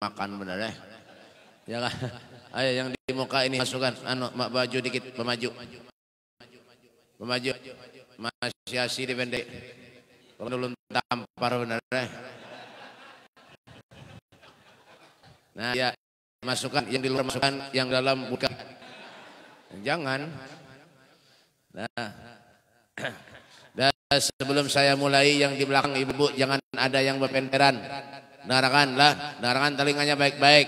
makan bener ya. Ya kan? Ayo yang di muka ini masukkan baju dikit pemaju. Pemaju. Masih asih di pendek. Kalau dulu tampar bener ya. Nah, ya masukkan yang di luar masukkan, yang dalam buka. Jangan. Nah. Dan sebelum saya mulai yang di belakang ibu jangan ada yang berpenteran. Dengarkan telinganya baik-baik.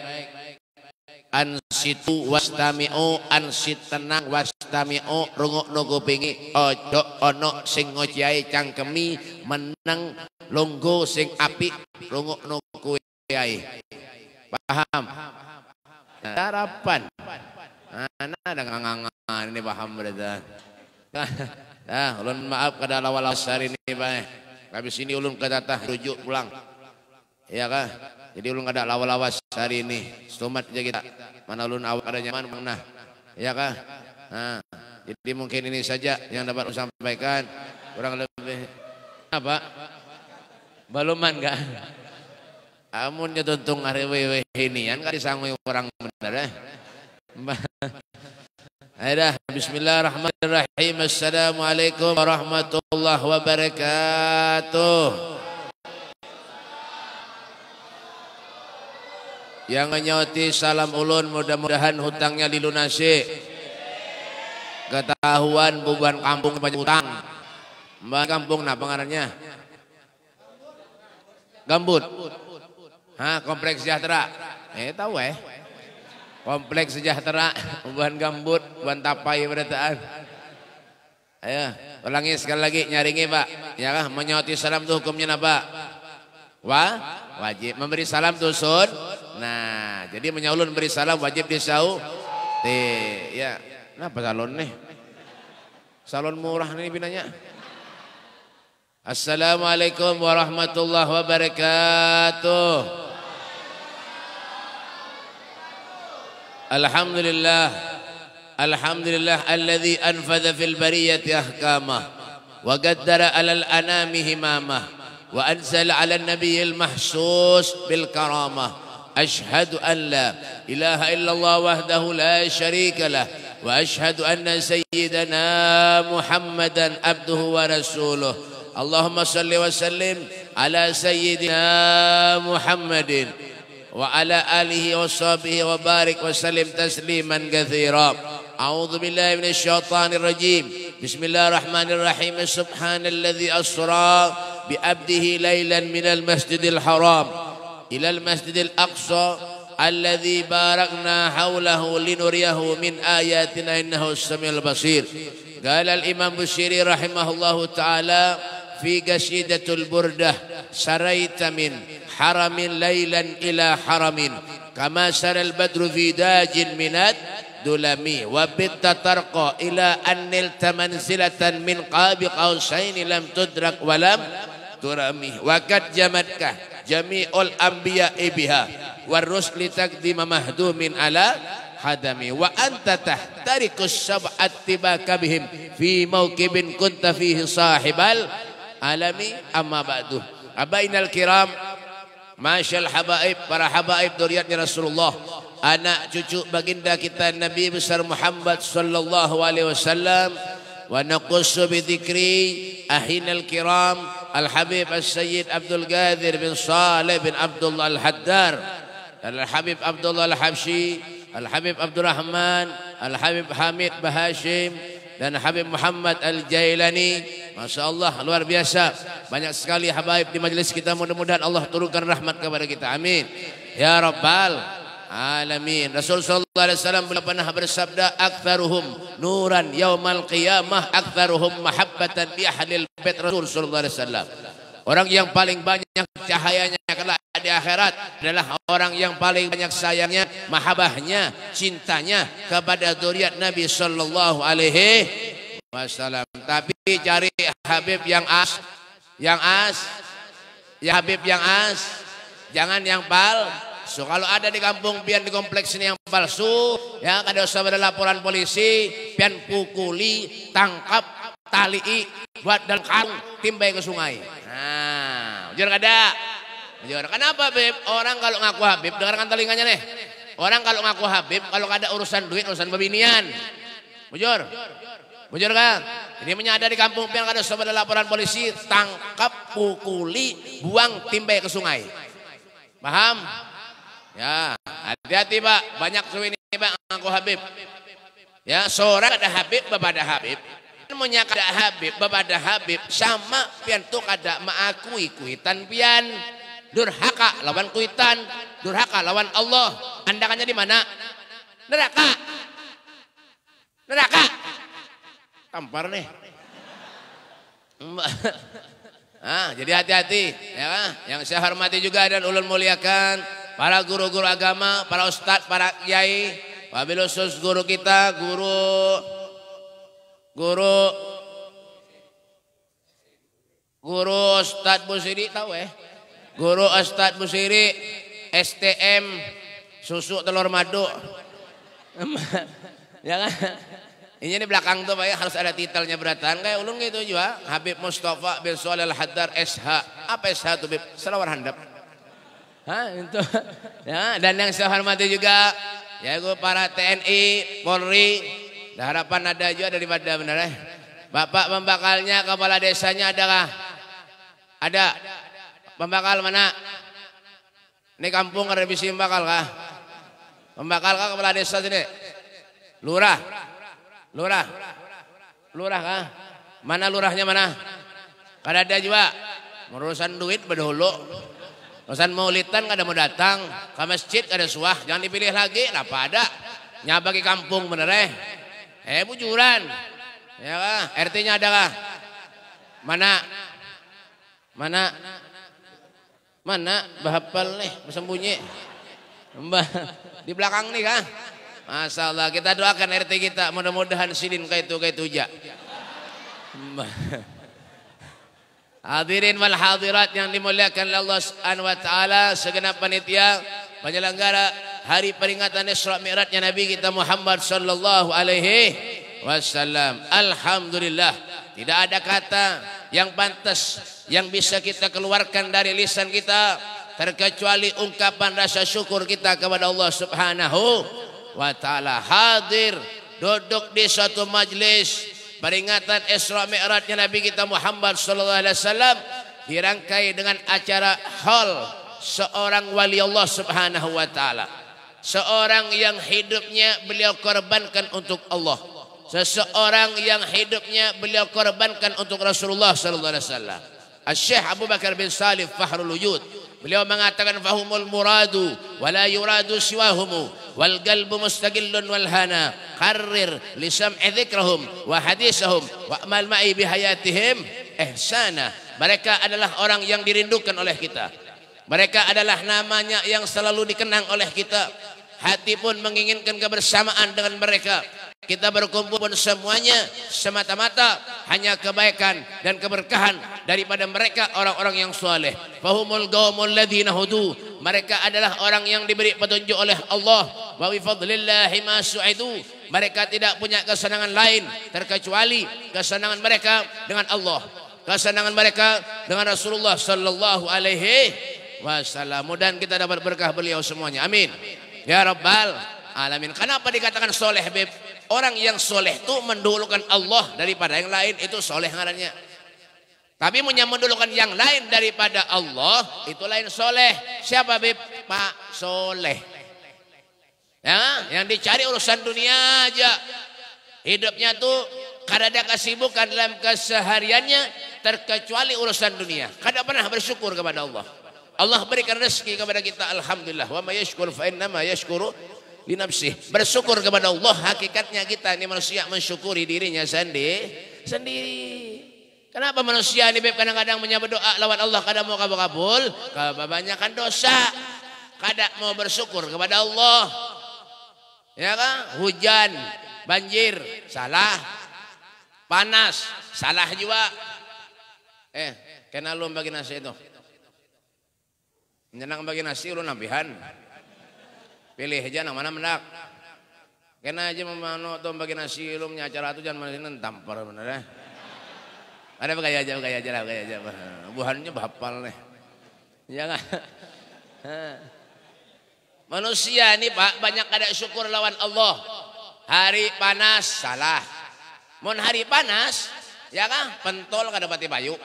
Ansitu wastami'u, ansit tenang wastami'u, rungok no kupingi, ojo ono sing ngociai cangkemi, meneng longgo sing api, rungok no kuyai. Paham? Harapan. Ana ada ngangan ini paham berarti. Nah, ulun maaf kada lawas hari ini Pak. Habis ini ulun ketatah rujuk pulang. Ya kah? Jadi ulun kada lawas hari ini. Stomat aja kita. Mana ulun awak ada nyaman mana. Ya kah? Nah, jadi mungkin ini saja yang dapat saya sampaikan. Kurang lebih apa? Baluman enggak? Amun nya tuntung hari wewe hinian kan disangui orang bener. Ayo bismillahirrahmanirrahim. Assalamualaikum warahmatullahi wabarakatuh. Yang menyauti salam ulun mudah-mudahan hutangnya dilunasi. Ketahuan beban kampung banyak hutang. Mbak kampung nah pengarannya? Gambut. Hah, kompleks sejahtera. Tahu Kompleks sejahtera, buan gambut, buan tapai berataan. Ayo, ulangi sekali lagi nyaringi Pak. Ya kah, menyauti salam itu hukumnya apa? Wajib. Memberi salam itu sun. Nah, jadi menyaulun beri salam wajib disau. Ya, kenapa salon nih? Salon murah nih binanya. Assalamualaikum warahmatullahi wabarakatuh. Alhamdulillah alladzi anfadha fil bariyati ahkamah wa qaddara alal anami himamah wa anzala ala nabiyil mahsus bil karamah. Ashhadu an la ilaha illallah wahdahu la syarika lah wa ashhadu anna sayyidana Muhammadan abduhu wa rasuluh. Allahumma salli wa sallim ala sayyidina Muhammadin wa ala alihi wa sahbihi wa barik wa sallim tasliman katsira. A'udzu billahi minasy syaithanir rajim. Bismillahirrahmanirrahim. Subhanalladzi asra bi 'abdihi lailan minal masjidil haram ilal masjidil aqsa alladzi barakna haulahu linuriyahu min ayatina innahu as-sami'ul basir. Qala al-Imam Busiri rahimahullahu taala fi qasidatul burdah saraita min haramin laylan ila haramin kama saral badru fi dajin minat dulami wa bitta tarqa ila annil tamanzilatan min qabi qausaini lam tudrak walam turami wa kad jamatka jami'ul anbiya'i biha war rusli taqdima mahdumin ala hadami wa anta tahtarikus sab'at tibaka bihim fi mawqibin kunta fihi sahibal alami amma ba'du. Abainal kiram, masyal habaib, para habaib duriatnya Rasulullah, anak cucu baginda kita Nabi besar Muhammad sallallahu alaihi wasallam. Wa naqussu bi dzikri ahinal kiram al-habib as-sayyid Abdul Qadir bin Saleh bin Abdullah al-Haddar, al-habib Abdullah al-Habsyi, al-habib Abdurrahman, al-habib Hamid Bahashim dan Habib Muhammad Al-Jailani. Masya Allah luar biasa. Banyak sekali habaib di majelis kita. Mudah-mudahan Allah turunkan rahmat kepada kita. Amin. Ya Rabbal Alamin. Rasul sallallahu alaihi wasallam pernah bersabda, aktsaruhum nuran yaumal qiyamah aktsaruhum mahabbatan bi ahlil bait Rasul sallallahu alaihi wasallam. Orang yang paling banyak cahayanya kelak di akhirat adalah orang yang paling banyak sayangnya, mahabbahnya, cintanya kepada zuriat Nabi sallallahu alaihi wasallam. Tapi cari habib yang as, ya habib yang as, jangan yang palsu. Kalau ada di kampung pian di kompleks ini yang palsu, ya kada usah ada laporan polisi, pian pukuli, tangkap, talii, buat dalam karung, timbai ke sungai. Nah, ujar kada. Bujur. Kenapa Beb? Orang kalau ngaku Habib, dengarkan telinganya nih. Orang kalau ngaku Habib, kalau ada urusan duit, urusan bebinian. Bujur. Bujur kan? Ini menyadari kampung pian ada sobat laporan polisi, tangkap, pukuli, buang timbai ke sungai. Paham? Ya, hati-hati Pak. Banyak suwi ini Pak ngaku Habib. Ya, seorang ada Habib, bepada Habib. Punya kada Habib, bepada Habib sama pian tuh kada mengakui kuitan pian. Durhaka lawan kuitan, durhaka lawan Allah. Andakannya di mana? Neraka. Neraka. Tampar nih. Jadi hati-hati ya. Yang saya hormati juga dan ulun muliakan para guru-guru agama, para ustadz, para kiai, wabil khusus guru kita, guru Ustadz Busiri tahu Guru Ustadz Busiri STM susu telur madu. Ya kan? Ini di belakang tuh Pak ya, harus ada titelnya beratan kayak ulun gitu juga. Habib Mustafa bin Shalih Al-Haddar SH. Apa SH tuh Bib? Selawar handap. Itu. Ya, dan yang saya hormati juga ya para TNI, Polri. Harapan ada juga daripada benar Bapak pembakalnya, kepala desanya adakah? Ada. Pembakal mana? Ini kampung ada bisi pembakal kah? Pembakal kah kepala desa sini? Lurah kah? Mana lurahnya mana? Kada ada juga. Urusan duit berdahulu. Urusan maulidan kada mau datang. Ke masjid kada suah. Jangan dipilih lagi. Apa ada? Nyabagi kampung bener bujuran. Ya kah? RT-nya ada kah? Mana? Bahapal nih, bersembunyi. Di belakang nih kah? Masya Allah, kita doakan RT kita mudah-mudahan sidin kayak itu aja. Hadirin wal hadirat yang dimuliakan Allah Subhanahu wa taala, segenap panitia penyelenggara hari peringatan Isra Mi'rajnya Nabi kita Muhammad sallallahu alaihi wasallam. Alhamdulillah, tidak ada kata yang pantas yang bisa kita keluarkan dari lisan kita terkecuali ungkapan rasa syukur kita kepada Allah Subhanahu wa ta'ala. Hadir duduk di suatu majlis peringatan Isra Mi'rajnya Nabi kita Muhammad sallallahu alaihi wasallam dirangkai dengan acara haul seorang wali Allah Subhanahu wa ta'ala, seorang yang hidupnya beliau korbankan untuk Allah, seseorang yang hidupnya beliau korbankan untuk Rasulullah sallallahu alaihi wasallam. Syekh Abu Bakar bin Salih Fahrul Wujud beliau mengatakan fahumul muradu wala yuradu siwahumu wal qalbu mustaqillun wal hana qarrir li sam'i dzikrahum wa hadisahum wa amal ma'i bi hayatihim ihsana. Mereka adalah orang yang dirindukan oleh kita. Mereka adalah namanya yang selalu dikenang oleh kita. Hati pun menginginkan kebersamaan dengan mereka. Kita berkumpul pun semuanya semata-mata hanya kebaikan dan keberkahan daripada mereka orang-orang yang soleh. Fahumul qaumul ladzina hudu. Mereka adalah orang yang diberi petunjuk oleh Allah. Wa bi fadlillahi ma su'idu. Mereka tidak punya kesenangan lain terkecuali kesenangan mereka dengan Allah, kesenangan mereka dengan Rasulullah sallallahu alaihi wasallam. Mudah kita dapat berkah beliau semuanya. Amin. Ya Rabbal alamin. Kenapa dikatakan soleh Beb? Orang yang soleh itu mendahulukan Allah daripada yang lain, itu soleh ngarannya. Tapi mendahulukan yang lain daripada Allah, itu lain soleh. Siapa Beb? Pak Soleh. Ya, yang dicari urusan dunia aja. Hidupnya tuh kada ada kesibukan dalam kesehariannya terkecuali urusan dunia. Kada pernah bersyukur kepada Allah. Allah berikan rezeki kepada kita, alhamdulillah. Wa may yashkur fa innama yashkuru li nafsih. Bersyukur kepada Allah, hakikatnya kita ini manusia mensyukuri dirinya sendiri. Kenapa manusia ini Beb kadang-kadang menyebut doa lawan Allah kadang mau kabul, kebanyakan dosa. Kadang mau bersyukur kepada Allah. Ya kan? Hujan, banjir, salah. Panas, salah juga. Kena lu bagi nasi itu. Nyenang bagi nasi lu nampihan. Pilih aja nang mana mendak. Kena aja memano tuh bagi nasi lu acara itu jangan mana tampar bener Ada begaya aja lah. Buhannya bahapal nih. Ya kan? Manusia ini Pak banyak kada syukur lawan Allah. Hari panas salah. Mun hari panas ya kan pentol kada pati payu.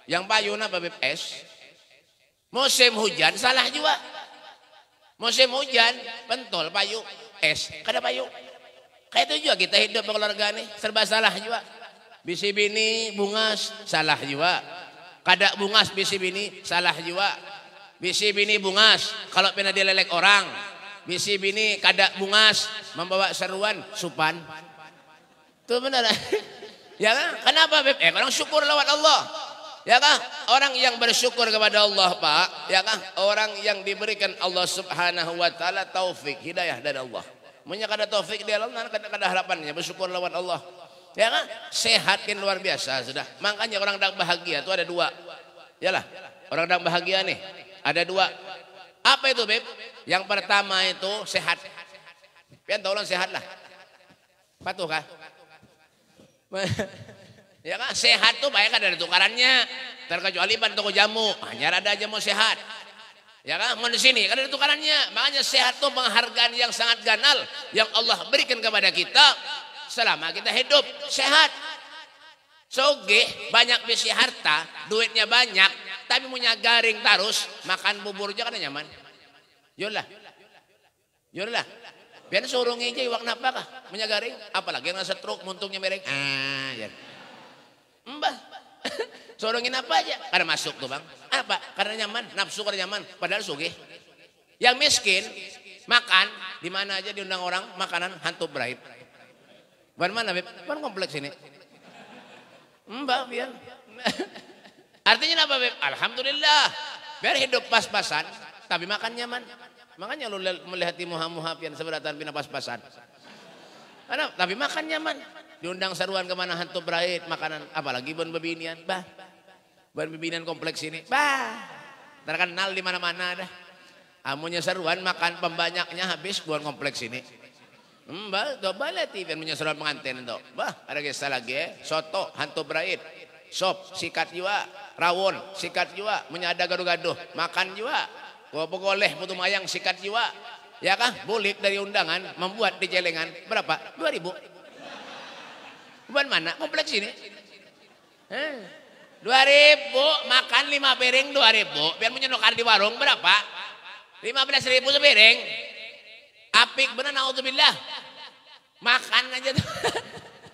Yang payuna babib es. Musim hujan salah juga. Musim hujan pentol payu es kada payu. Kayak itu juga kita hidup berkeluarga nih serba salah juga. Bisi bini bungas salah juga. Kada bungas bisi bini salah juga. Bisi bini bungas kalau pernah dilelek orang. Bisi bini kada bungas membawa seruan supan. Itu benar. Ya kan? Kenapa Beb? Orang syukur lewat Allah. Ya kan? Orang yang bersyukur kepada Allah Pak. Ya kan? Orang yang diberikan Allah Subhanahu wa taala taufik, hidayah dari Allah. Punya kada taufik dia Allah, kada harapannya bersyukur lewat Allah. Ya kan? Sehat kan luar biasa sudah. Makanya orang yang bahagia itu ada dua. Yalah, orang yang bahagia nih ada dua. Apa itu Beb? Yang pertama itu sehat. Pian tolong sehat lah. Patuh kah? Ya kan sehat tuh banyak ada tukarannya. Terkecuali ban toko jamu, hanya ada jamu sehat. Ya kan di sini kan ada tukarannya. Makanya sehat tuh penghargaan yang sangat ganal yang Allah berikan kepada kita selama kita hidup sehat. Soge banyak bisi harta, duitnya banyak, tapi punya garing terus, makan buburnya kan nyaman. Yolah. Yolah. Biar suruh ngejai wak napa kah? Punya garing, apalagi yang stroke muntungnya mereng. Ya. Mbah. Sorongin apa aja? Karena masuk tuh Bang. Apa? Karena nyaman, nafsu karena nyaman, padahal sugih. Yang miskin makan di mana aja diundang orang makanan hantu beraib. Ban mana, Beb? Ban kompleks ini. Mbak biar. Artinya apa Beb? Alhamdulillah. Biar hidup pas-pasan tapi makan nyaman. Makanya lu melihat muha-muha pian seberatan pina pas-pasan. Tapi makan nyaman. Diundang seruan kemana hantu beraid makanan apalagi ban bebinian. Bah. Ban bebinian kompleks ini. Bah. Terkenal di mana-mana dah. Amunnya seruan makan pembanyaknya habis buat kompleks ini. Mbak, coba lihat pian punya seruan pengantin itu. Bah, ada kisah lagi soto hantu beraid. Sop sikat juga, rawon sikat juga, menyada gaduh-gaduh, makan juga. Boleh putu mayang sikat jiwa. Ya kah? Bulik dari undangan membuat di celengan berapa? 2.000. Bukan mana? Kompleks ini. 2.000 makan 5 piring 2.000. Biar punya nukar di warung berapa? 15.000 sepiring. Apik benar naudzubillah. Makan aja tuh.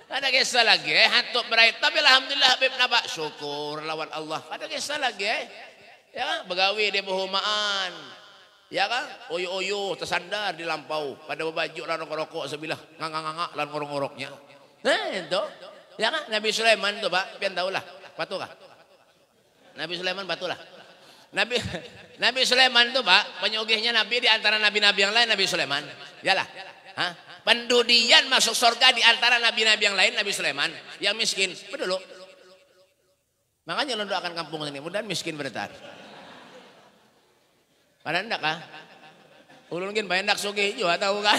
Ada kisah lagi hantu beraid. Tapi alhamdulillah Habib napa? Syukur lawan Allah. Ada kisah lagi ya kan? Begawi di perumahan. Ya kan? Oyo-oyo tersandar di lampau. Pada baju lan rokok sebilah nganga-nganga lan ngorok-ngoroknya. Itu. Ya kan? Nabi Sulaiman tuh Pak, pian tahu lah. Patuh kah? Nabi Sulaiman patuh lah. Nabi Sulaiman tuh Pak, penyugihnya Nabi di antara nabi-nabi yang lain Nabi Sulaiman. Yalah. Hah? Pendudian masuk surga di antara nabi-nabi yang lain Nabi Sulaiman. Yang miskin, pedulu. Makanya lo doakan kampung ini, mudah miskin bertar. Pada enggak kah? Ulun mungkin banyak ndak sugih juga tahu kan?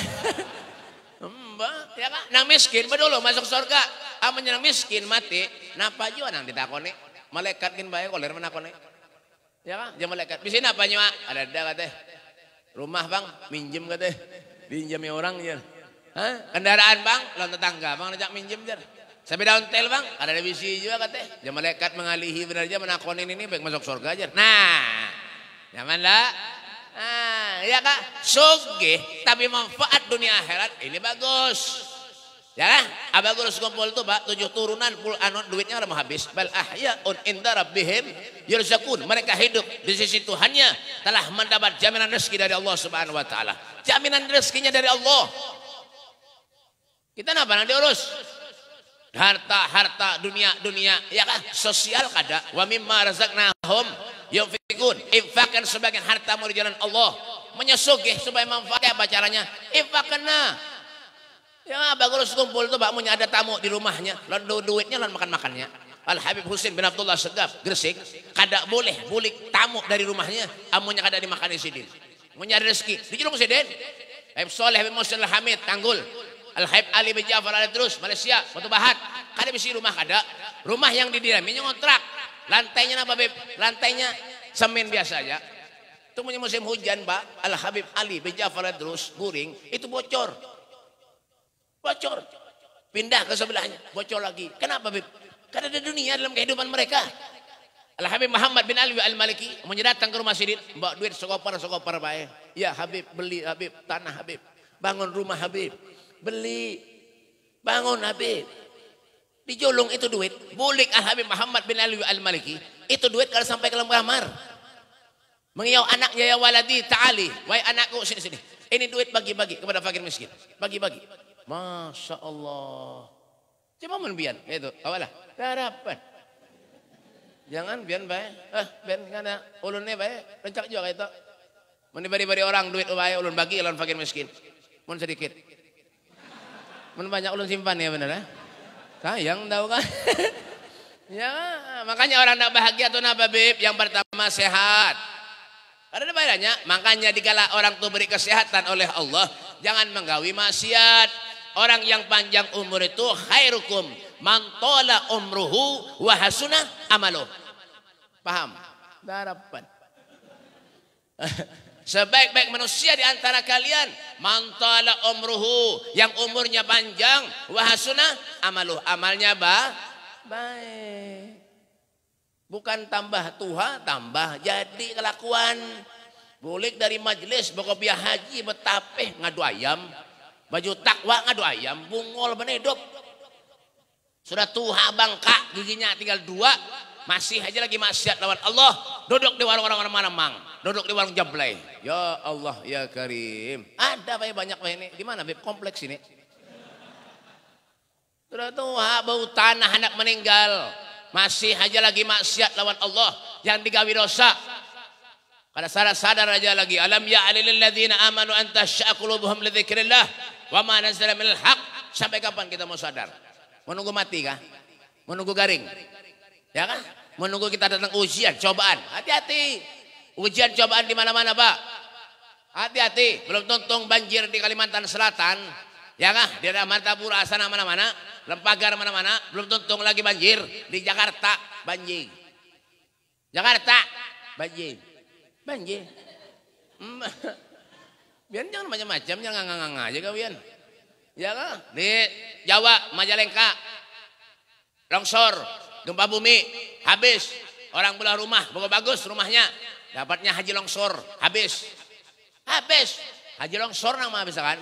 Mbak, ya kan? Nang miskin pedulu masuk surga. Amun nang miskin mati, napa juga nang ditakoni. Malaikat kin bae koler menakoni. Ya kan? Jangan malaikat. Di sini apa nyawa? Ada katanya. Rumah Bang, minjem katanya. Pinjami orang ya. Hah? Kendaraan Bang, lawan tetangga Bang ngajak minjem jar. Sepeda ontel Bang, ada bisi juga katanya. Jangan malaikat mengalihi benar aja menakoni ini baik masuk surga aja. Nah, nyaman lah. Ya kak, sugih tapi manfaat dunia akhirat ini bagus. Ya kan? Bagus kumpul tuh Pak, 7 turunan duitnya udah mau habis. Bal ahyaun inda rabbihim yurzaqun. Mereka hidup di sisi Tuhannya telah mendapat jaminan rezeki dari Allah Subhanahu wa taala. Jaminan rezekinya dari Allah. Kita napa nanti urus? Harta dunia ya kan? Sosial kada. Wa mimma razaqnahum yunfikun. Infakkan sebagian hartamu di jalan Allah. Menyesugih supaya manfaatnya apa caranya? Infakna. Ya bagus kumpul tuh Pak, punya ada tamu di rumahnya, lalu duitnya lalu makan-makannya. Al Habib Husin bin Abdullah Segaf Gresik, kada boleh bulik tamu dari rumahnya, amunya kada dimakan di sini. Punya rezeki, dijulung sidin. Habib Soleh bin Musa Al-Hamid Tanggul. Al Habib Ali bin Ja'far Ali terus Malaysia, Batu Bahat. Kada bisi rumah kada. Rumah yang didiraminya ngontrak. Lantainya apa Beb? Lantainya semen biasa aja. Itu punya musim hujan, Pak. Al Habib Ali bin Ja'far Ad-Drus Guring itu bocor. Bocor. Pindah ke sebelahnya, bocor lagi. Kenapa, Bib? Karena ada dunia dalam kehidupan mereka. Al Habib Muhammad bin Alwi Al-Maliki mau datang ke rumah Sidin, bawa duit sekopar bae. Ya Habib, beli Habib tanah Habib. Bangun rumah Habib. Beli. Bangun Habib. Dijolong itu duit. Bulik Al Habib Muhammad bin Alwi Al-Maliki. Itu duit kalau sampai ke dalam kamar. Mengiau anaknya, ya waladi ta'ali. Wahai anakku, sini. Ini duit bagi-bagi kepada fakir miskin. Bagi-bagi. Masya Allah. Cuma menbian. Itu. Awalah. Harapan. Jangan bian baik. Bian kada. Ulunnya baik. Rencak juga itu. Menibari-bari orang duit baik. Ulun bagi ulun fakir miskin. Mun sedikit. Mun banyak ulun simpan ya benar. Sayang tahu kan. Ya, makanya orang tak bahagia tuh napa, Bib? Yang pertama sehat. Ada banyak. Makanya dikala orang tuh beri kesehatan oleh Allah, jangan menggawi maksiat. Orang yang panjang umur itu khairukum man tola umruhu wa hasuna amaluh. Paham? Harapan. Sebaik-baik manusia di antara kalian man tola umruhu, yang umurnya panjang, wa hasuna amaluh, amalnya baik. Bukan tambah tua, tambah jadi kelakuan. Bulik dari majelis bokopiah haji betapeh ngadu ayam. Baju takwa ngadu ayam, bungol benedop. Sudah tua bangka, giginya tinggal 2, masih aja lagi maksiat lawan Allah. Duduk di warung orang Manamang, duduk di warung Jablay. Ya Allah ya Karim. Ada banyak ini. Di mana, Beb? Kompleks ini. Sudah tua, bau tanah, anak meninggal. Masih aja lagi maksiat lawan Allah, yang digawi dosa. Kada sadar aja lagi. Alam ya'lil ladzina amanu an tash'a qulubuhum li dzikrillah wa ma nazala minal haq. Sampai kapan kita mau sadar? Menunggu mati kah? Menunggu garing? Ya kan? Menunggu kita datang ujian, cobaan. Hati-hati. Ujian cobaan di mana-mana, Pak. Hati-hati. Belum tuntung banjir di Kalimantan Selatan. Ya kan? Di daerah Martapura sana mana-mana. Lempagar mana-mana, belum tuntung lagi banjir. Di Jakarta banjir. Jakarta banjir. Biar jangan macam-macam, jangan ngang-ngang aja kalian. Ya kan? Di Jawa, Majalengka, longsor, gempa bumi, habis. Orang belah rumah, bagus rumahnya. Dapatnya haji longsor, habis. Haji longsor nama habis kan?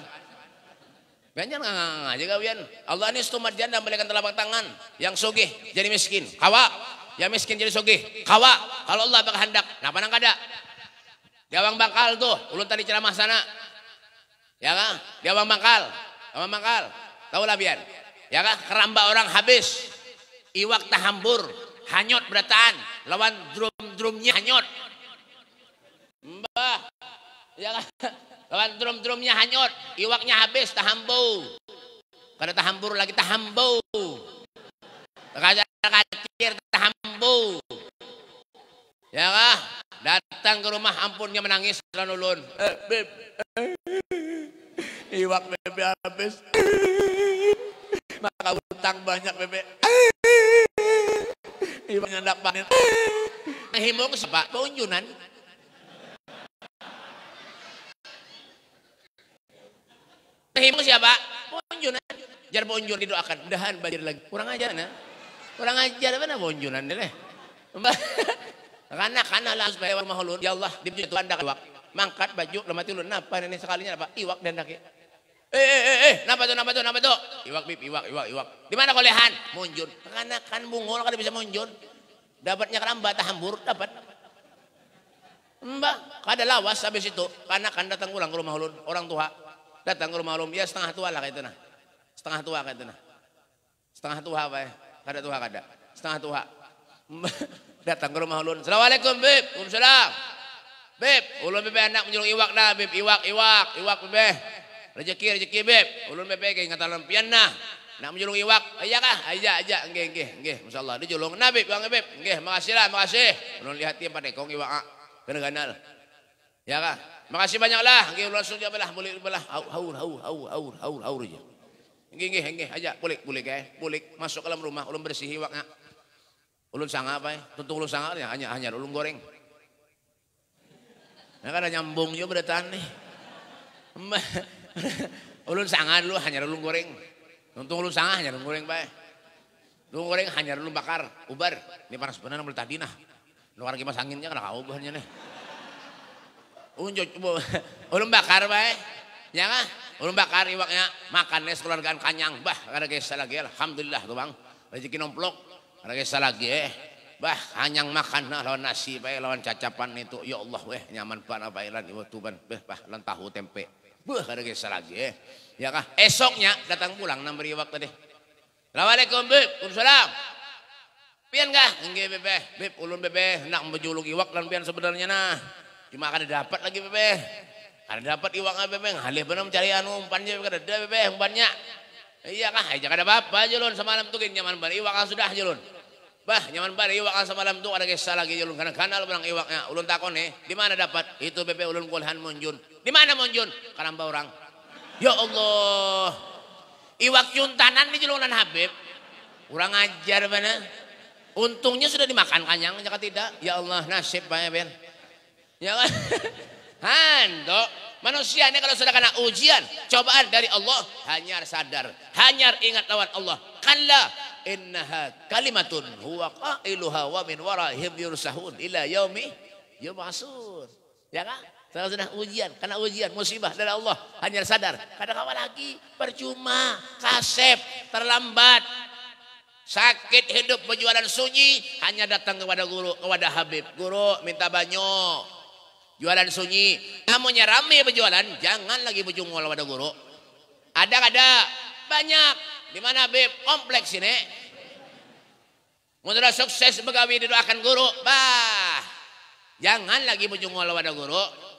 Jangan ngang-ngang aja kalian. Allah ini setumat janda memberikan telapak tangan. Yang sugih jadi miskin. Kawa. Yang miskin jadi sugih. Kawa. Kalau Allah berkehendak. Kenapa nang kada? Di Awang Bangkal tuh. Ulun tadi ceramah sana. Ya kan? Di Awang Bangkal. Tahu lah biar. Ya kan? Keramba orang habis. Iwak tahambur. Hanyut berataan. Lawan drum-drumnya hanyut. Mbah. Ya kan? Lawan drum-drumnya hanyut, iwaknya habis, tahambu. Kada tahambur lagi tahambu. Kada kacir tahambu. Ya kah? Datang ke rumah, ampunnya menangis lan ulun. Beb. Iwak bebe habis. Maka utang banyak bebe. Iwaknya ndak panen. Himung siapa? Peunjunan. Himung siapa? Punjunan. Jar punjun didoakan. Mudahan banjir lagi. Kurang ajar nah. Kurang ajar mana punjunan deh. Karena lah supaya rumah ulun. Ya Allah, di itu anda iwak. Mangkat baju lemati ulun. Napa ini sekalinya apa? Iwak dan daki. Napa tuh? Iwak bib, iwak. Di mana kolehan? Munjun. Karena kan bungul kada bisa munjun. Dapatnya keramba tahambur dapat. Mbak, kada lawas habis itu. Karena kan datang ulang ke rumah ulun, orang tua. Datang ke rumah ulun, ya setengah tua lah kayak itu nah. Setengah tua apa ya? Kada tua kada. Setengah tua. Datang ke rumah ulun. Assalamualaikum, Bib. Waalaikumsalam. Bib, ulun bebe anak menjulung iwak dah, Bib. Iwak bebe. Rezeki, Bib. Ulun bebe kayak ngata lempian nah. Nak menjulung iwak. Iya kah? Aja. Nggih. Masyaallah dijulung. Nah, Bib, Bang Bib. Nggih, makasih. Ulun lihat dia pada kong iwak. Kena ganal. Ya kah? Makasih banyaklah. Nggih langsung dia belah, boleh belah. Haur aja. Nggih aja, boleh masuk ke dalam rumah, ulun bersih iwaknya. Ulun sanga apa ya? Tuntung ulun sanga ya hanya ulun goreng. Nah kan nyambung juga beretan nih. Ulun sangat dulu hanya ulun goreng. Untung ulun sangat hanya ulun goreng bae. Ulun goreng hanya ulun bakar, ubar. Ini panas bener boleh tadi nah. Luar kipas anginnya kena kau bahannya nih. Ulun bakar bae. Ya kan? Ulun bakar iwaknya makan es keluargaan kanyang. Bah, ada gesa lagi alhamdulillah tuh Bang. Rezeki nomplok. Ada gesa lagi Bah, hanyang makan nah lawan nasi bae lawan cacapan itu. Ya Allah weh nyaman pan apa ilan ieu tuban. Bah, lan tahu tempe. Bah, ada gesa lagi Ya kah? Esoknya datang pulang namberi iwak tadi. Assalamualaikum Beb. Waalaikumsalam. Pian kah? Nggih Bebe. Beb ulun Bebe hendak membejuluk iwak lan pian sebenarnya nah. Cuma kada dapat lagi Bebe. Kada dapat iwaknya Bebe. Ngalih bener mencari anu umpannya kada ada Bebe umpannya. Iya kah? Aja kada apa-apa Julun semalam tuh nyaman bar iwak sudah Julun. Bah, nyaman bar iwak semalam tuh ada kisah lagi Julun karena kanal bilang iwaknya. Ulun takon di mana dapat? Itu Bebe ulun kulhan Monjun. Di mana Monjun? Karamba orang. Ya Allah. Iwak juntanan di Julunan Habib. Kurang ajar bener. Untungnya sudah dimakan kanyang jika tidak. Ya Allah nasib banyak Ben. Ya kan? Hando. Manusia ini kalau sudah kena ujian, cobaan dari Allah, hanya sadar, hanya ingat lawan Allah. Kalla innaha kalimatun huwa qailuha wa min warahim yursahun ila yaumi yub'atsun. Ya kan? Kalau sudah ujian, kena ujian, musibah dari Allah, hanya sadar. Kadang awal lagi percuma, kasep, terlambat. Sakit hidup berjualan sunyi, hanya datang kepada guru, kepada Habib. Guru minta banyak. Jualan sunyi, namanya rame berjualan, jangan lagi berjungol pada guru. Ada banyak. Di mana Beb? Kompleks ini. Mudah sukses begawi didoakan guru. Bah, jangan lagi berjungol pada guru.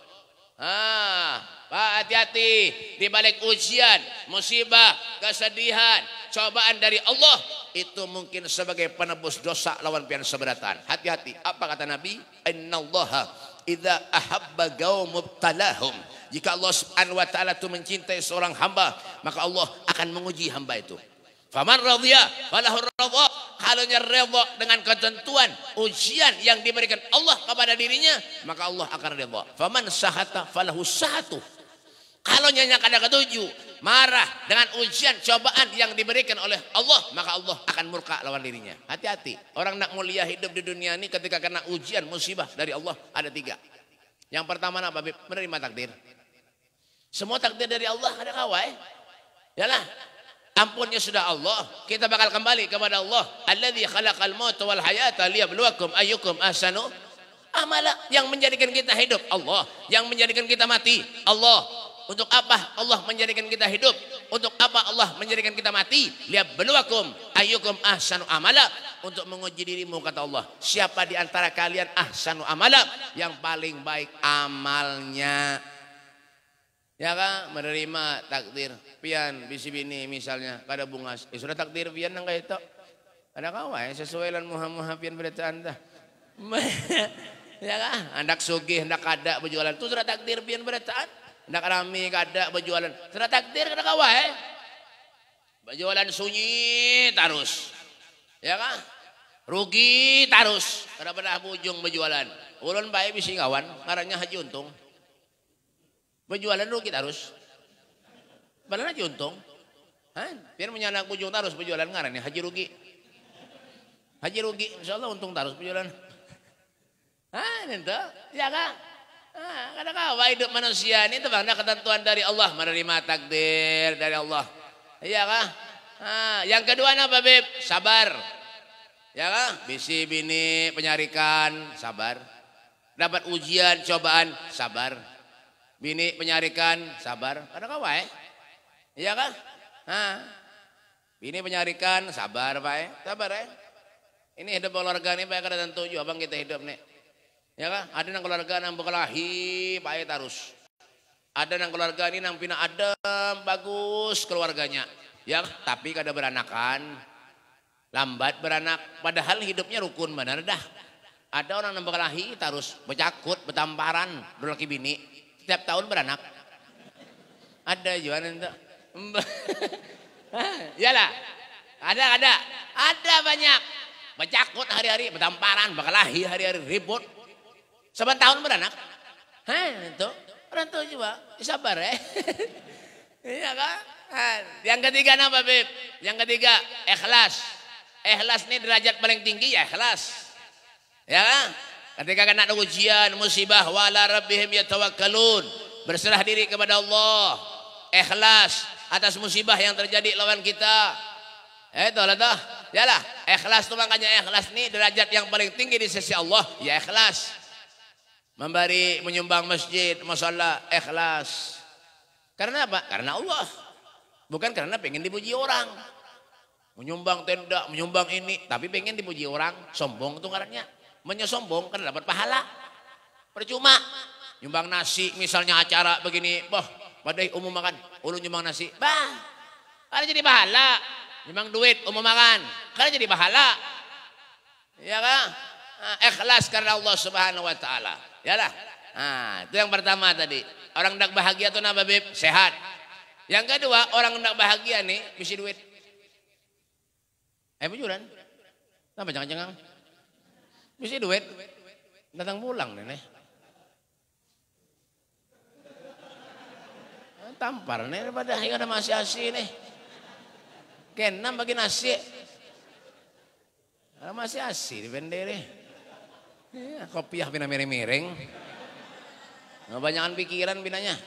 Pak hati-hati di balik ujian, musibah, kesedihan, cobaan dari Allah itu mungkin sebagai penebus dosa lawan pian seberatan. Hati-hati. Apa kata Nabi? Innallaha idza ahabba qaumubtalahum. Jika Allah Subhanahu wa taala itu mencintai seorang hamba, maka Allah akan menguji hamba itu. Faman radhiya falahu ridha. Kalaunya redha dengan ketentuan ujian yang diberikan Allah kepada dirinya, maka Allah akan redha. Faman sahata falahu sahatu. Kalau nyanya kada ketuju, marah dengan ujian cobaan yang diberikan oleh Allah, maka Allah akan murka lawan dirinya. Hati-hati. Orang nak mulia hidup di dunia ini ketika kena ujian musibah dari Allah ada 3. Yang pertama apa? Menerima takdir. Semua takdir dari Allah ada kawai. Yalah. Ampunnya sudah Allah. Kita bakal kembali kepada Allah. Alladzi khalaqal mauta wal hayata liyabluwakum ayyukum ahsanu amala. Yang menjadikan kita hidup Allah. Yang menjadikan kita mati Allah. Untuk apa Allah menjadikan kita hidup? Untuk apa Allah menjadikan kita mati? Liyabluwakum ayyukum ahsanu amala. Untuk menguji dirimu kata Allah. Siapa di antara kalian ahsanu amala? Yang paling baik amalnya. Ya kan? Menerima takdir. Pian bisi bini misalnya kada bungas. Sudah takdir pian nang kaito. Ada kawai sesuai lan muha-muha pian berita anda. Ya kan? Hendak sugih hendak kada berjualan. Itu sudah takdir pian beritaan. Hendak rame kada berjualan. Sudah takdir kada kawai. Berjualan sunyi terus. Ya kan? Rugi terus. Kada pernah bujung berjualan. Ulun bae bisi kawan ngarannya Haji Untung. Berjualan rugi terus. Padahal Haji Untung. Biar menyanak bujung terus berjualan ngarannya Haji Rugi. Haji Rugi insyaallah untung terus berjualan. Itu. Ya kan? Kadang-kadang hidup manusia ini itu karena ketentuan dari Allah, menerima takdir dari Allah. Iya kah? Yang kedua apa Beb? Sabar. Ya kah? Bisi bini penyarikan, sabar. Dapat ujian, cobaan, sabar. Bini penyarikan, sabar. Kadang-kadang iya kah? Bini penyarikan, sabar Pak. Sabar Ini hidup keluarga ini Pak kada tentu juga Bang kita hidup nih. Ya kan? Ada nang keluarga nang berkelahi pae terus. Ada nang keluarga ini nang pina adem bagus keluarganya. Ya, tapi kada beranakan. Lambat beranak padahal hidupnya rukun benar dah. Ada orang nang berkelahi terus bercakut, bertamparan, berlaki bini. Setiap tahun beranak. Ada juga ente. Iyalah. Ada banyak. Bercakut hari-hari, bertamparan, berkelahi hari-hari ribut. 7 tahun beranak. Itu orang tua juga sabar ya. Iya kan? Yang ketiga apa Beb? Yang ketiga ikhlas. Ikhlas ini derajat paling tinggi ya ikhlas. Ya kan? Ketika kena ujian, musibah, wala rabbihim yatawakkalun. Berserah diri kepada Allah. Ikhlas atas musibah yang terjadi lawan kita. Itulah dah. Yalah, ikhlas itu makanya ikhlas ini derajat yang paling tinggi di sisi Allah, ya ikhlas. Memberi, menyumbang masjid, musala, ikhlas. Karena apa? Karena Allah. Bukan karena pengen dipuji orang. Menyumbang tenda, menyumbang ini, tapi pengen dipuji orang, sombong itu karena menyombong karena dapat pahala. Percuma. Nyumbang nasi misalnya acara begini, boh, padahal umum makan, ulun nyumbang nasi, bah, karena jadi pahala. Nyumbang duit umum makan, karena jadi pahala. Ya kan? Nah, ikhlas karena Allah Subhanahu wa taala. Yalah. Nah, itu yang pertama tadi. Orang hendak bahagia itu apa, Beb? Sehat. Yang kedua, orang hendak bahagia nih, mesti duit. Bujuran. Kenapa jangan-jangan? Mesti duit. Datang pulang nih. Tampar nih daripada ada masih asi nih. Kenam bagi nasi. Ada masih asi di bendere. Ya, kopiah bina miring-miring. Banyakan pikiran binanya.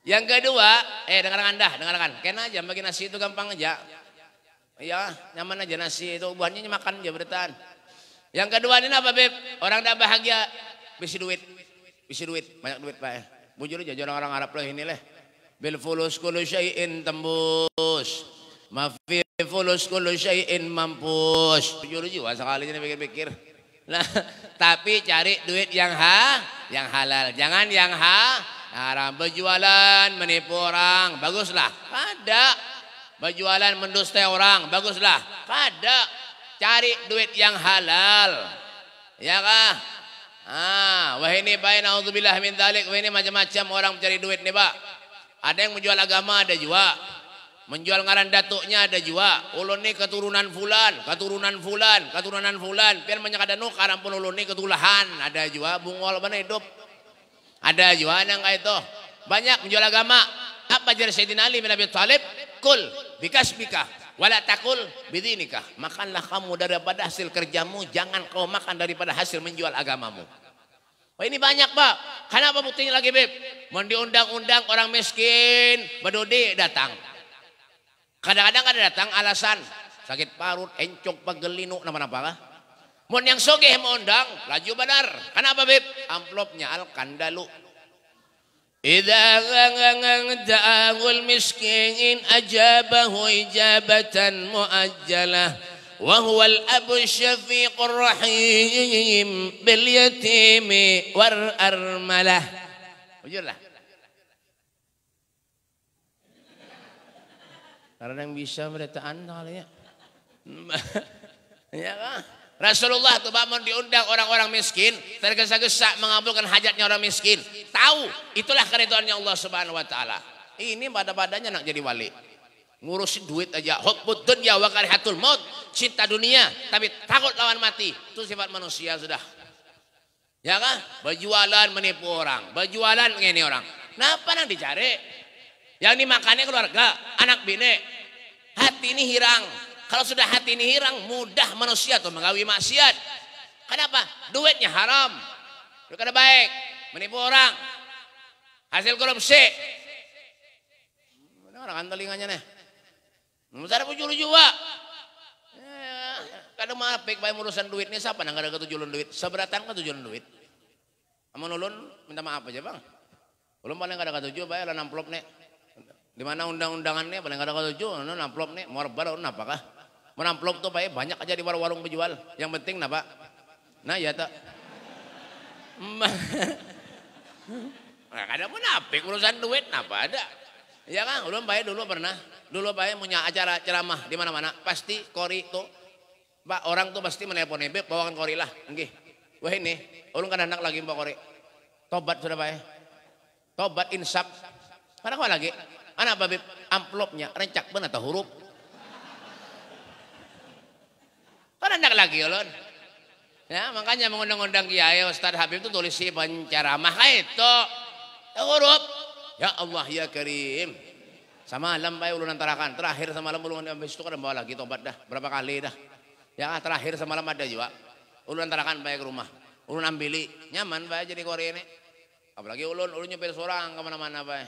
Yang kedua, dengarkan. Kena aja bagi nasi itu gampang aja. Iya, nyaman aja nasi itu buahnya makan aja bertahan. Yang kedua ini apa, Beb? Orang dah bahagia, bisi duit, banyak duit Pak. Bujur aja orang Arab loh ini leh. Bil fulus kullu syai'in tembus. Mafi fulus kullu syai'in mampus. Bujur juga sekali ini pikir-pikir. Nah, tapi cari duit yang halal. Jangan yang haram. Berjualan menipu orang, baguslah. Ada. Berjualan mendustai orang, baguslah. Ada. Cari duit yang halal. Ya kah? Wah ini Pak, naudzubillah min dzalik. Wah ini macam-macam orang mencari duit nih Pak. Ada yang menjual agama, ada juga. Menjual ngaran datuknya ada juga. Ulun nih keturunan fulan. Pian banyak ada nuk karam pun ulun nih ketulahan. Ada juga bungol mana hidup. Ada juga yang kayak itu. Banyak menjual agama. Apa jar Sayyidina Ali bin Abi Thalib? Kul bikasbika wala takul bidinika. Makanlah kamu daripada hasil kerjamu, jangan kau makan daripada hasil menjual agamamu. Wah ini banyak Pak. Kenapa buktinya lagi Beb? Mau diundang-undang orang miskin, bedodi datang. Kadang-kadang ada datang alasan sakit parut, encok, pagelinu, nama-nama kah? Mau yang sogeh mau undang, laju badar. Kenapa Beb? Amplopnya al-kandalu. Idza da'ahul miskin ajabahu ijabatan muajjalah wa huwa al-abu syafiqur rahim bil yatimi war armalah. Bujurlah. Karena yang bisa merataan kalinya. Ya kan? Rasulullah tuh mau diundang orang-orang miskin, tergesa-gesa mengabulkan hajatnya orang miskin. Tahu itulah keridhaannya Allah Subhanahu wa taala. Ini pada-padanya nak jadi wali. Ngurusin duit aja. Hubbud dunya wa karihatul maut. Cinta dunia tapi takut lawan mati. Itu sifat manusia sudah. Ya kan? Berjualan menipu orang, berjualan ngene orang. Napa nang dicari? Yang dimakannya keluarga, anak bini. Hati ini hirang. Kalau sudah hati ini hirang, mudah manusia tuh menggawi maksiat. Kenapa? Duitnya haram. Duit kada baik. Menipu orang. Hasil korupsi. Orang telinganya nih. Misalnya pujul juga. Kadang maafik baik urusan duit ini siapa nang ada ketujuan duit? Seberatan ketujuan duit. Amun ulun minta maaf aja bang. Ulun paling kada ketujuh baik lah amplop nih. Di mana undang-undangannya paling kada ketujuh, amplop nih mau rebal apakah? Menamplop tuh Pak banyak aja di warung-warung berjual. Yang penting napa? Nah ya tak. Kadang munafik urusan duit napa ada. Ya kan, ulun Pak dulu pernah. Dulu Pak punya acara ceramah di mana-mana. Pasti kori tuh. Pak orang tuh pasti menelpon Beb bawakan kori lah. Nggih. Wah ini, ulun kan anak lagi bawa kori. Tobat sudah Pak. Tobat insaf. Karena kok lagi? Anak Beb amplopnya rencak bener atau huruf. Kan hendak lagi ulun. Ya, makanya mengundang-undang kiai Ustadz Habib itu tulis si penceramah itu. Huruf. Ya Allah ya Karim. Semalam bae ulun antarakan. Terakhir semalam ulun habis itu kan bawa lagi tobat dah. Berapa kali dah. Ya terakhir semalam ada juga. Ulun antarakan bae ke rumah. Ulun ambili. Nyaman bae jadi kori ini. Apalagi ulun nyupir seorang kemana-mana bae.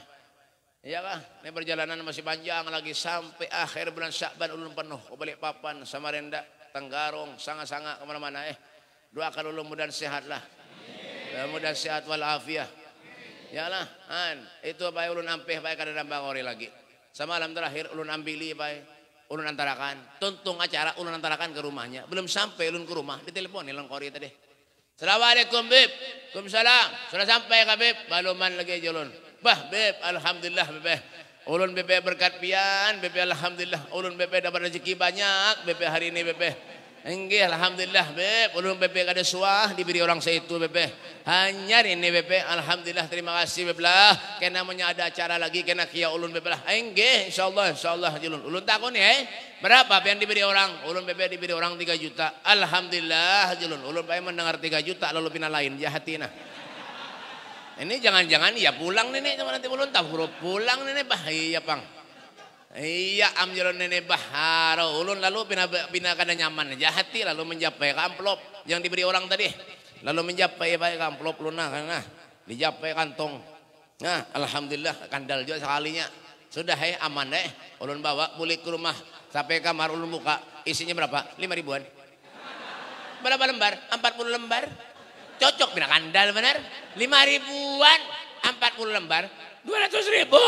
Iya kah? Ini perjalanan masih panjang lagi sampai akhir bulan Syakban ulun penuh. Ke Balikpapan, Samarinda, Tenggarong, Sanga-Sanga kemana-mana. Doakan ulun mudah sehat lah. Mudah sehat walafiat. Yalah, itu bae ulun ampeh bae kada nambah kori lagi. Semalam terakhir ulun ambili bae. Ulun antarakan. Tuntung acara ulun antarakan ke rumahnya. Belum sampai ulun ke rumah, ditelepon ulun kori tadi. Assalamualaikum Beb. Waalaikumsalam. Sudah sampai kah Beb? Baluman lagi aja ulun. Bah Beb, alhamdulillah Beb. Ulun Beb berkat pian, Beb alhamdulillah. Ulun Beb dapat rezeki banyak Beb hari ini Beb. Enggih alhamdulillah Beb. Ulun Beb kada suah diberi orang seitu Beb. Hanya ini Beb. Alhamdulillah terima kasih Beb lah. Kena namanya ada acara lagi kena kia ulun Beb lah. Enggih insyaallah ulun. Ulun takon berapa yang diberi orang? Ulun Beb diberi orang 3 juta. Alhamdulillah ulun. Ulun bae mendengar 3 juta lalu pina lain jahatina. Ini jangan-jangan ya pulang nenek sama nanti ulun tahu pulang nenek bahaya pang. Iya amjolon nenek baharo ulun lalu bina kada nyaman jahati lalu menjapai ke amplop yang diberi orang tadi lalu menjapai baik amplop luna karena dijapai kantong. Nah alhamdulillah kandal juga sekalinya sudah aman ulun bawa balik ke rumah sampai kamar ulun buka isinya berapa 5 ribuan berapa lembar 40 lembar cocok bina kandal benar 5 ribuan 40 lembar 200 ribu.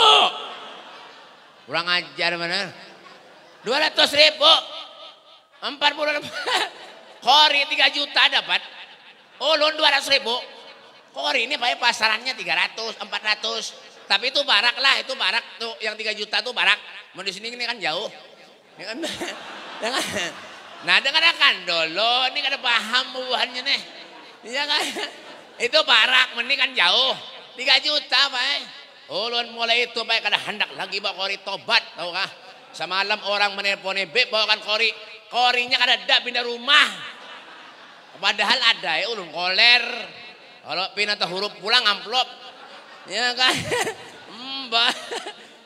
Kurang ajar mana? 200 ribu 40 kori 3 juta dapat. Ulun 200 ribu. Kori ini pakai pasarannya 300 400. Tapi itu barak lah, itu barak tuh yang 3 juta tuh barak. Mau di sini ini kan jauh. Ya kan? Nah, dengarkan dulu, ini kada paham buahannya nih. Iya kan? Itu barak, ini kan jauh. 3 juta, Pak. Ulun mulai itu baik kada hendak lagi bawa kori tobat tahu kah semalam orang menelpon Beb bawakan kori korinya kada ada pindah rumah padahal ada ulun koler kalau pindah huruf pulang amplop ya kan mbak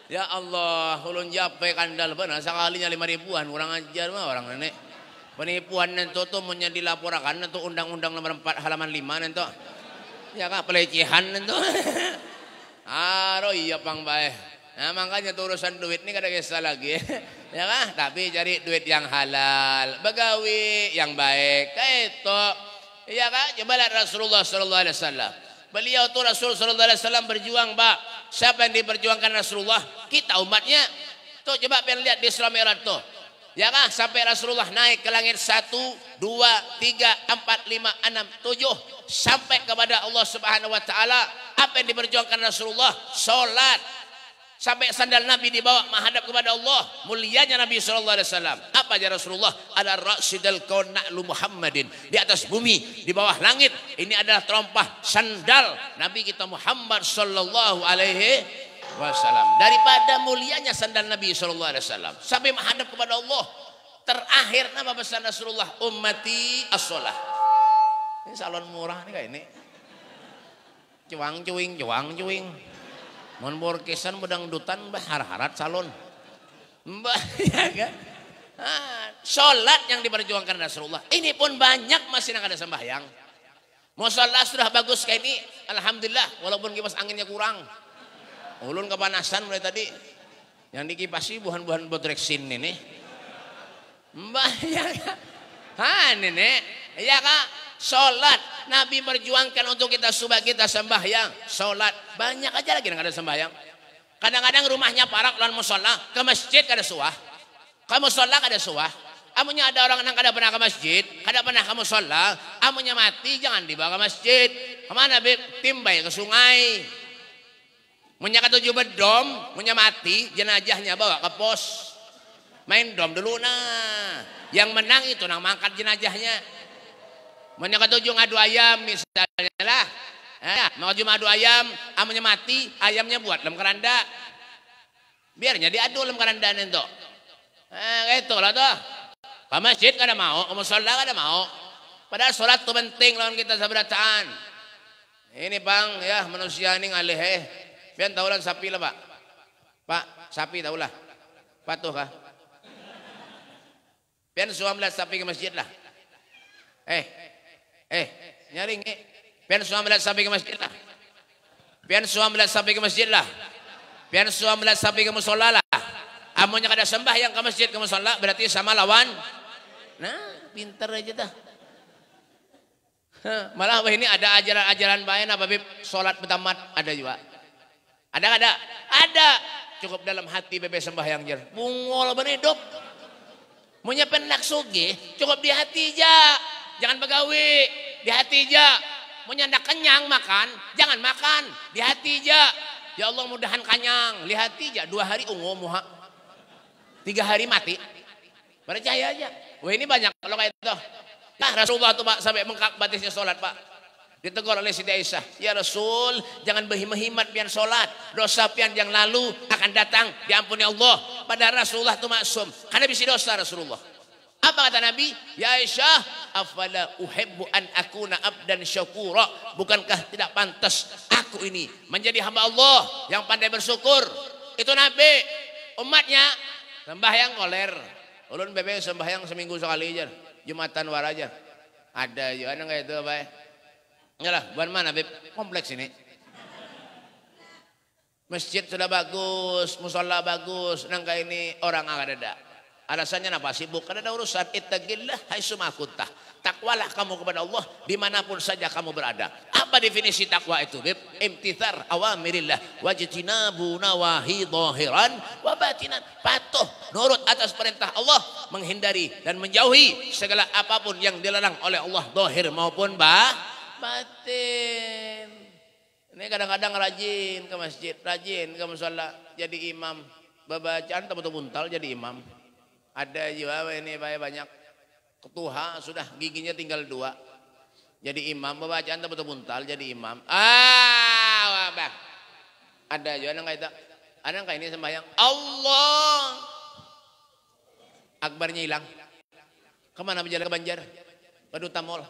ya Allah ulun japai kandal benar sekalinya 5 ribuan kurang ajar mah orang nenek penipuan itu tuh mau dilaporkan itu undang-undang nomor 4 halaman 5 itu ya kan pelecehan itu. Iya pang baik. Nah makanya tuh urusan duit ini kada kisah lagi. Ya kan? Tapi cari duit yang halal, begawi yang baik. Kayak itu. Iya kan? Coba lihat Rasulullah sallallahu alaihi wasallam. Beliau tuh Rasul sallallahu alaihi wasallam berjuang, Pak. Siapa yang diperjuangkan Rasulullah? Kita umatnya. Tuh coba pengen lihat di Isra Mi'raj tuh. Ya kan? Sampai Rasulullah naik ke langit 1 2 3 4 5 6 7 sampai kepada Allah Subhanahu wa taala. Apa yang diperjuangkan Rasulullah? Salat. Sampai sandal Nabi dibawa menghadap kepada Allah. Mulianya Nabi sallallahu alaihi wasallam. Apa aja Rasulullah? Ada rasidal kaun na'lu Muhammadin. Di atas bumi, di bawah langit. Ini adalah terompah sandal Nabi kita Muhammad sallallahu alaihi wasallam. Daripada mulianya sandal Nabi sallallahu alaihi wasallam sampai menghadap kepada Allah. Terakhir nama pesan Rasulullah, ummati as-shalah. Ini salon murah nih kayak ini. Cuang cuing. Mun borkesan bedang dutan bah harat salon. Mbah ya kan? Salat yang diperjuangkan Rasulullah. Ini pun banyak masih yang ada sembahyang. Musalla sudah bagus kayak ini, alhamdulillah walaupun kipas anginnya kurang. Ulun kepanasan mulai tadi. Yang dikipasi buhan-buhan Bodrexin ini. Mbah ya kan? Nenek, ya Kak. Salat Nabi berjuangkan untuk kita kita sembahyang. Salat banyak aja lagi yang ada sembahyang. Kadang-kadang rumahnya parak lan musalla, ke masjid kada suah. Ke musalla kada suah. Amunnya ada orang yang kada pernah ke masjid, kada pernah ke musalla, amunnya mati jangan dibawa ke masjid. Kemana Beb? Timbay ke sungai. Munya ketujuh bedom, munya mati, jenazahnya bawa ke pos. Main dom dulu nah. Yang menang itu nang mangkat jenazahnya. Munya ketujuh ngadu ayam misalnya lah. Mau ngadu ayam, amunnya mati, ayamnya buat lem keranda. Biarnya diadu lem keranda itu. Kayak itu lah tuh. Ke masjid kada mau, ke mushola kada mau. Padahal sholat itu penting lawan kita sabarataan. Ini bang ya manusia ini ngalih pian tahu lah sapi lah pak. Pak sapi tahu lah. Patuh kah? Pian suam lah sapi ke masjid lah. Nyaring pian suam lah sapi ke masjid lah. Pian suam lah sapi ke masjid lah. Pian suam lah sapi ke musola lah. Amunnya kada sembah yang ke masjid ke musola berarti sama lawan. Nah pinter aja dah. Malah ini ada ajaran-ajaran lain apa bib sholat bertamat ada juga. Ada. Cukup dalam hati bebe sembahyang jer. Bungol benedop. Mau nyiapin naksugi cukup di hati aja. Jangan begawi di hati aja. Mau nyandak kenyang makan jangan makan di hati aja. Ya Allah mudahan kenyang di hati aja. 2 hari ungu muha. 3 hari mati. Percaya aja. Wah ini banyak kalau kayak itu. Nah Rasulullah tuh pak sampai mengkak batisnya sholat pak. Ditegur oleh Siti Aisyah. Ya Rasul jangan berhimat pian sholat. Dosa pian yang lalu akan datang diampuni Allah. Padahal Rasulullah itu maksum. Karena bisa dosa Rasulullah. Apa kata Nabi? Ya Aisyah. Afala uhibbu an akuna abdan syakura. Bukankah tidak pantas aku ini menjadi hamba Allah yang pandai bersyukur. Itu Nabi. Umatnya sembahyang koler. Ulun bebek sembahyang seminggu sekali aja. Jumatan war aja. Ada juga anak kayak itu apa ya? Yalah, bukan mana beb? Kompleks ini. Masjid sudah bagus, musola bagus, nangka ini orang akan ada. Alasannya apa? Sibuk, ada urusan. Ittaqillah haitsuma kunta. Takwalah kamu kepada Allah dimanapun saja kamu berada. Apa definisi takwa itu? Beb? Imtithar awamirillah wajtinabu nawahi zahiran wa batinan. Patuh nurut atas perintah Allah, menghindari dan menjauhi segala apapun yang dilarang oleh Allah zahir maupun batin. Ini kadang-kadang rajin ke masjid, rajin ke musala, jadi imam. Babacaan atau buntal jadi imam. Ada juga ini banyak. Ketuha sudah giginya tinggal 2. Jadi imam, babacaan atau buntal jadi imam. Wabah. Ada juga yang kayak itu. Ada yang kayak ini sembahyang. Allah. Akbarnya hilang. Kemana berjalan ke Banjar? Waduh tamol.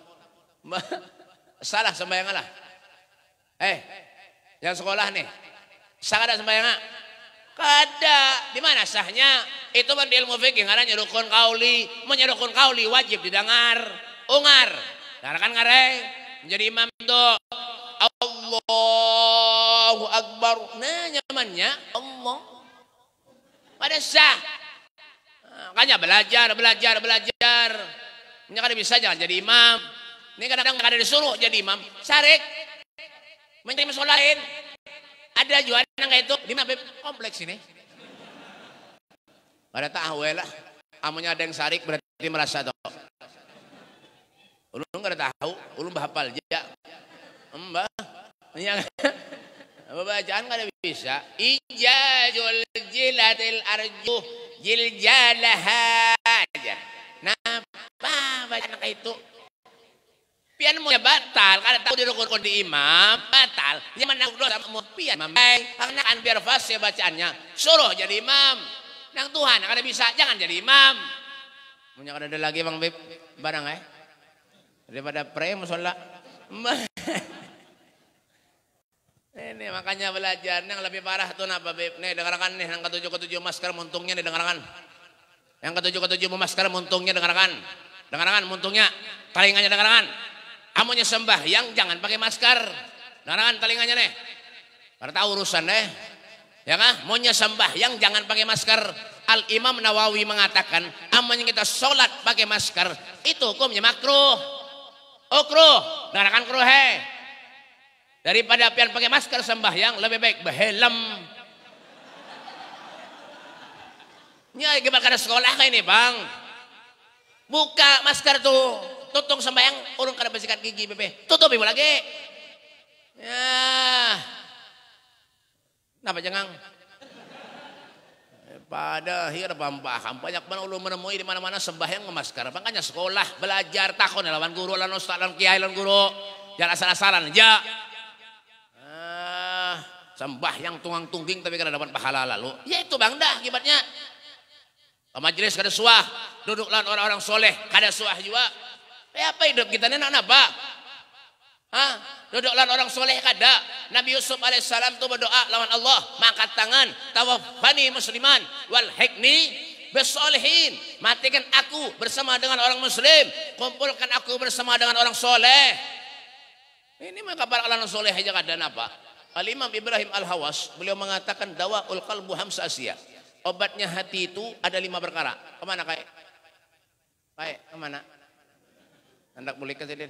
Salah sembahyang lah. Yang sekolah nih. Sah ada sembahyang? Kada. Di mana sahnya? Itu kan di ilmu fikih ngarannya rukun kauli. Menyerukun kauli wajib didengar. Ungar. Darakan ngareng. Menjadi imam itu. Allahu Akbar. Nah nyamannya Allah. Pada sah. Makanya belajar. Ini kada bisa jangan jadi imam. Ini kadang-kadang kada disuruh jadi imam. Sarik. Mencari masolahin. Ada juga yang kayak itu. Di mana kompleks ini. Pada tahu lah. Amunya ada yang sarik berarti merasa toh. Ulun kada tahu. Ulun bahapal aja. Mbah. Yang bacaan kada bisa. Ijazul jilatil arju jiljalaha. Napa bacaan kayak itu? Pian mau batal, kada tahu di rukun di imam batal. Yang menang dosa mau pian mamai, akan biar fasih bacaannya. Suruh jadi imam. Nang Tuhan kada bisa, jangan jadi imam. Punya kada ada lagi bang beb barang daripada pre musola. Ini makanya belajar. Yang lebih parah tuh apa beb? Nih dengarkan nih yang ke-7 masker muntungnya didengarkan. Yang ke-7 masker muntungnya dengarkan. Dengarkan muntungnya, talingannya dengarkan. Amunya sembahyang jangan pakai masker. Dengarkan talingannya nih. Karena tahu urusan deh. Ya kan? Maunya sembahyang jangan pakai masker. Al-Imam Nawawi mengatakan, amunya kita sholat pakai masker, itu hukumnya makruh. Ukruh. Dengarkan kruh Daripada pian pakai masker sembahyang lebih baik behelm. Ya gimana kada sekolah kayak ini bang. Buka masker tuh, tutung sembahyang, urung kada bersikat gigi bebe. Tutup ibu lagi. Ya. Kenapa jangan? Pada akhir paham banyak mana ulun menemui di mana-mana sembahyang ngemasker. Makanya sekolah, belajar, takon lawan guru, lawan ustaz, lawan kiai, lawan guru. Jangan asal-asalan aja. Sembahyang tunggang-tungging tapi kada dapat pahala lalu. Ya itu bang dah akibatnya. Ke majelis kada suah, duduk lawan orang-orang soleh kada suah juga. Apa hidup kita ini nak apa? Hah? Duduk lawan orang soleh kada. Nabi Yusuf alaihissalam tu berdoa lawan Allah, mangkat tangan, tawaffani musliman wal hikni bisolihin. Matikan aku bersama dengan orang muslim, kumpulkan aku bersama dengan orang soleh. Ini mereka para orang soleh aja kada apa? Al-Imam Ibrahim Al-Hawas beliau mengatakan dawaul qalbu hamsa asya. Obatnya hati itu ada 5 perkara. Kemana kayak? Kayak kemana? Hendak boleh ke sini.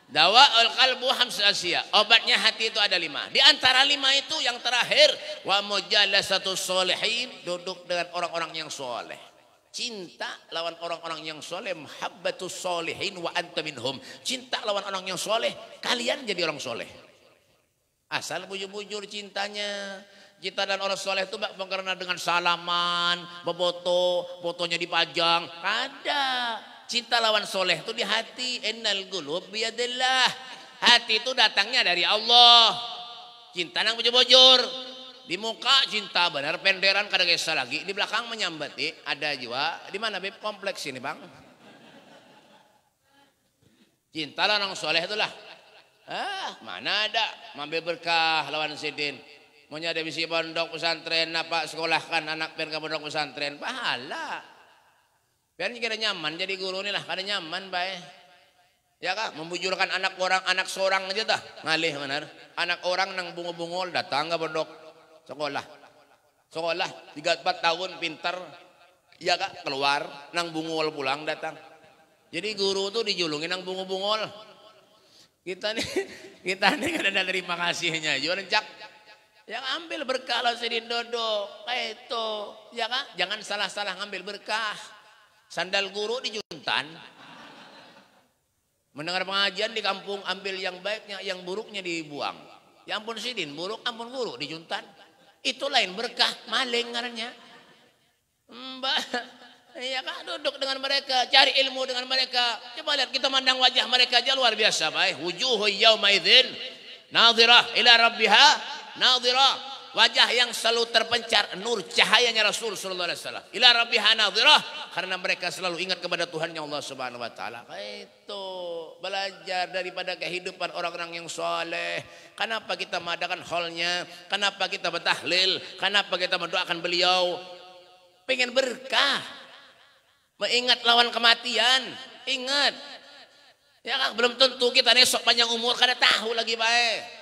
Dawaul qalbu hamsa asya. Obatnya hati itu ada 5. Di antara 5 itu yang terakhir wa mujalasatu sholihin, duduk dengan orang-orang yang soleh. Cinta lawan orang-orang yang soleh, muhabbatus sholihin wa anta minhum. Cinta lawan orang yang soleh, kalian jadi orang soleh. Asal bujur-bujur cintanya. Cinta dan orang soleh itu bukan karena dengan salaman, beboto, fotonya dipajang. Ada. Cinta lawan soleh itu di hati. Innal qulub biyadillah. Hati itu datangnya dari Allah. Cinta nang bujur-bujur. Di muka cinta benar, penderan kada kisah lagi. Di belakang menyambati ada juga. Di mana Beb? Kompleks ini bang. Cinta orang soleh itulah. Mana ada mambil berkah lawan sidin. Maunya ada bisi pondok pesantren, apa sekolahkan anak pian ke pondok pesantren, pahala. Pian kada nyaman jadi guru nih lah, kada nyaman bae. Ya kak, membujurkan anak orang, anak seorang aja dah ngalih benar. Anak orang nang bungo-bungol datang ke pondok sekolah 3-4 tahun pintar, ya kak keluar nang bungol pulang datang. Jadi guru tuh dijulungin nang bungo-bungol. Kita nih kan ada terima kasihnya. Jualan cak, yang ambil berkah lah sedin dodo kayak itu, ya kak. Jangan salah-salah ngambil berkah. Sandal guru dijuntan. Mendengar pengajian di kampung ambil yang baiknya, yang buruknya dibuang. Ya ampun sidin, buruk ampun guru dijuntan. Itu lain berkah, maling ngarannya. Mbak, ya kak duduk dengan mereka, cari ilmu dengan mereka. Coba lihat kita mandang wajah mereka aja luar biasa baik. Wujuhu yauma idzin nadhirah ila rabbiha nadhirah. Wajah yang selalu terpencar nur cahayanya Rasul sallallahu alaihi wasallam. Ila rabbiha nadhirah, karena mereka selalu ingat kepada Tuhannya Allah Subhanahu wa taala. Itu belajar daripada kehidupan orang-orang yang soleh. Kenapa kita mengadakan haulnya? Kenapa kita bertahlil? Kenapa kita mendoakan beliau? Pengen berkah. Mengingat lawan kematian. Ingat. Ya kan belum tentu kita esok panjang umur, kada tahu lagi baik.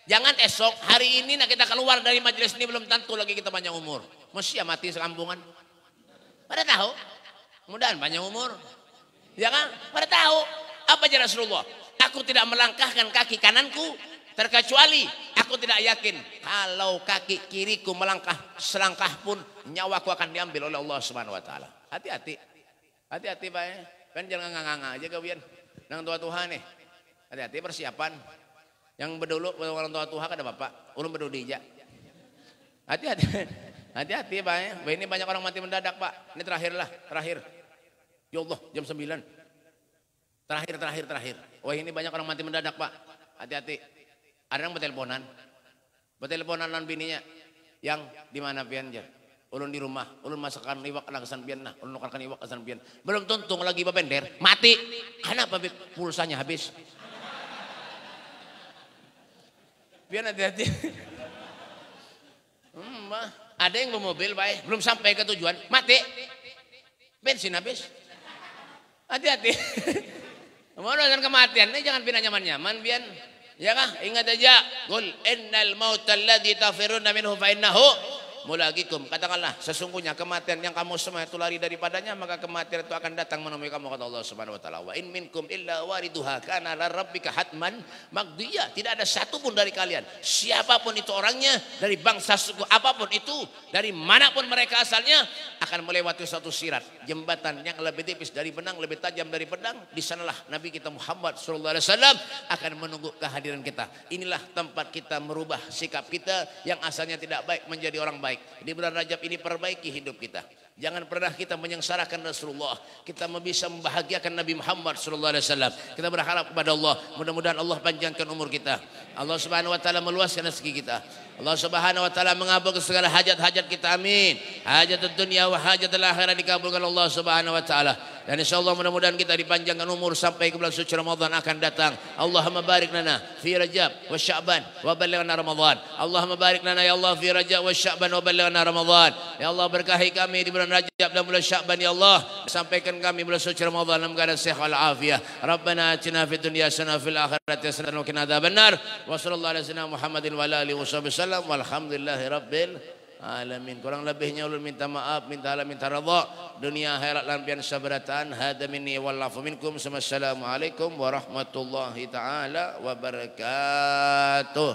Jangan esok, hari ini nak kita keluar dari majelis ini belum tentu lagi kita panjang umur. Mesti mati sekampungan. Pada tahu? Mudahan panjang umur. Ya kan? Pada tahu? Apa aja Rasulullah? Aku tidak melangkahkan kaki kananku terkecuali aku tidak yakin kalau kaki kiriku melangkah selangkah pun nyawaku akan diambil oleh Allah Subhanahu wa taala. Hati-hati. Hati-hati Pak. Kan jangan nganga aja kalian. Nang tua Tuhan nih. Hati-hati persiapan. Yang berdulu orang tua Tuhan ada bapak, ulun berdua dijak. Hati-hati, hati-hati Pak. Ini banyak orang mati mendadak Pak. Ini terakhir. Ya Allah jam 9. Terakhir. Wah ini banyak orang mati mendadak Pak. Hati-hati. Ada yang berteleponan dengan bininya. Yang di mana pian jar? Ulun di rumah, ulun masakan iwak anak kesan pian nah, ulun nukarkan iwak kesan pian. Belum tuntung lagi babender, mati. Kenapa pulsanya habis? Biar hati-hati. Ada yang bermobil baik, belum sampai ke tujuan, mati. Bensin habis. Hati-hati. Mau dengan kematian, ini jangan pindah nyaman-nyaman, biar. Ya kah? Ingat aja. Qul innal mautal ladzi tafiruna minhu fa innahu mulaqikum. Katakanlah sesungguhnya kematian yang kamu semua itu lari daripadanya, maka kematian itu akan datang menemui kamu, kata Allah Subhanahu wa taala. Wa in minkum illa wariduha kana la rabbika hatman maqdiya. Tidak ada satupun dari kalian, siapapun itu orangnya, dari bangsa suku apapun itu, dari manapun mereka asalnya, akan melewati suatu sirat, jembatan yang lebih tipis dari benang, lebih tajam dari pedang. Di sanalah Nabi kita Muhammad sallallahu alaihi wasallam akan menunggu kehadiran kita. Inilah tempat kita merubah sikap kita yang asalnya tidak baik menjadi orang baik. Di bulan Rajab ini perbaiki hidup kita. Jangan pernah kita menyengsarakan Rasulullah. Kita bisa membahagiakan Nabi Muhammad sallallahu alaihi wasallam. Kita berharap kepada Allah, mudah-mudahan Allah panjangkan umur kita. Allah Subhanahu wa taala meluaskan rezeki kita. Allah Subhanahu wa taala mengabulkan segala hajat-hajat kita, amin. Hajat dunia wa hajat akhirat dikabulkan Allah Subhanahu wa taala. Dan insyaallah mudah-mudahan kita dipanjangkan umur sampai ke bulan suci Ramadan akan datang. Allahumma barik lana fi Rajab wa Sya'ban wa ballighna Ramadan. Allahumma barik lana ya Allah fi Rajab wa Sya'ban wa ballighna Ramadan. Ya Allah berkahi kami di bulan Rajab dan bulan Sya'ban ya Allah. Sampaikan kami bulan suci Ramadan dalam keadaan sehat wal afiah. Rabbana atina fid dunya hasanah wa fil akhirati hasanah wa qina adzabannar. Wa sallallahu alaihi wasallam Muhammadin wa alihi wasallam walhamdulillahi rabbil alamin. Kurang lebihnya ulun minta maaf, minta halal, minta redha. Dunia akhirat lampian sabaratan. Hada minni wallafu minkum. Assalamualaikum warahmatullahi taala wabarakatuh.